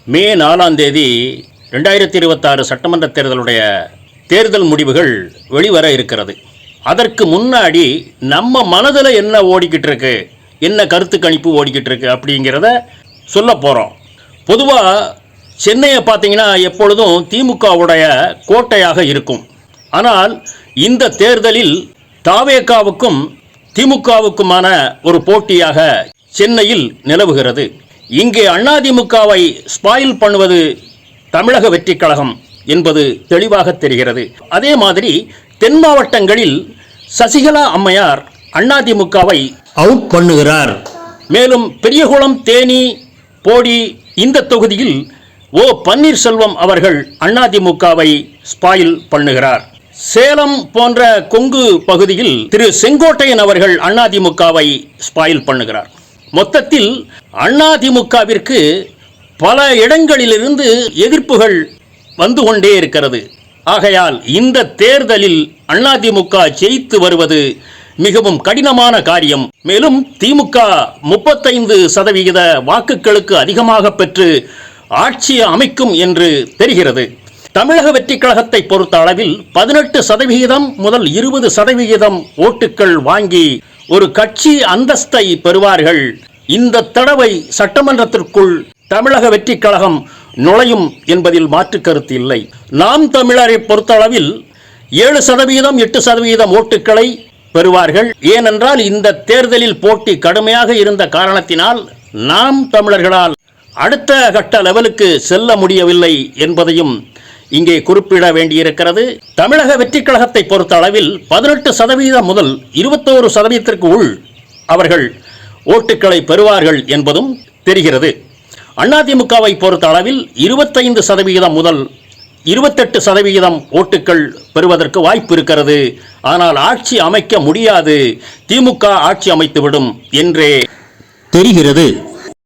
மே 4ஆம் தேதி 2026 சட்டமன்ற தேர்தலுடைய தேர்தல் முடிவுகள் வெளிவர இருக்கிறது. அதற்கு முன்னாடி நம்ம மனதில் என்ன ஓடிக்கிட்டு இருக்கு, என்ன கருத்து கணிப்பு ஓடிக்கிட்டு இருக்கு அப்படிங்கிறத சொல்ல போகிறோம். பொதுவாக சென்னையை பார்த்தீங்கன்னா எப்பொழுதும் திமுகவுடைய கோட்டையாக இருக்கும். ஆனால் இந்த தேர்தலில் தாவேகாவுக்கும் திமுகவுக்குமான ஒரு போட்டியாக சென்னையில் நிலவுகிறது. இங்கே அதிமுகவை ஸ்பாயில் பண்ணுவது தமிழக வெற்றி கழகம் என்பது தெளிவாக தெரிகிறது. அதே மாதிரி தென் மாவட்டங்களில் சசிகலா அம்மையார் அதிமுகவை அவுட் பண்ணுகிறார். மேலும் பெரியகுளம், தேனி, போடி இந்த தொகுதியில் ஓ பன்னீர்செல்வம் அவர்கள் அதிமுகவை ஸ்பாயில் பண்ணுகிறார். சேலம் போன்ற கொங்கு பகுதியில் திரு செங்கோட்டையன் அவர்கள் அதிமுகவை ஸ்பாயில் பண்ணுகிறார். மொத்தத்தில் அதிமுகவிற்கு பல இடங்களிலிருந்து எதிர்ப்புகள் வந்து கொண்டே இருக்கிறது. ஆகையால் இந்த தேர்தலில் அதிமுக ஜெயித்து வருவது மிகவும் கடினமான காரியம். மேலும் திமுக 35% வாக்குகளுக்கு அதிகமாக பெற்று ஆட்சி அமைக்கும் என்று தெரிகிறது. தமிழக வெற்றி கழகத்தை பொறுத்த அளவில் 18% முதல் 20% ஓட்டுக்கள் வாங்கி ஒரு கட்சி அந்தஸ்தை பெறுவார்கள். இந்த தடவை சட்டமன்றத்திற்குள் தமிழக வெற்றி கழகம் நுழையும் என்பதில் மாற்று கருத்து இல்லை. நாம் தமிழரை பொறுத்தளவில் 7%, 8% ஓட்டுக்களை பெறுவார்கள். ஏனென்றால் இந்த தேர்தலில் போட்டி கடுமையாக இருந்த காரணத்தினால் நாம் தமிழர்களால் அடுத்த கட்ட லெவலுக்கு செல்ல முடியவில்லை என்பதையும் இங்கே குறிப்பிட வேண்டியிருக்கிறது. தமிழக வெற்றி கழகத்தை பொறுத்த அளவில் 18% முதல் 21% உள் அவர்கள் ஓட்டுக்களை பெறுவார்கள் என்பதும் தெரிகிறது. அதிமுகவை பொறுத்த அளவில் 25% முதல் 28% ஓட்டுக்கள் பெறுவதற்கு வாய்ப்பு இருக்கிறது. ஆனால் ஆட்சி அமைக்க முடியாது, திமுக ஆட்சி அமைத்துவிடும் என்றே தெரிகிறது.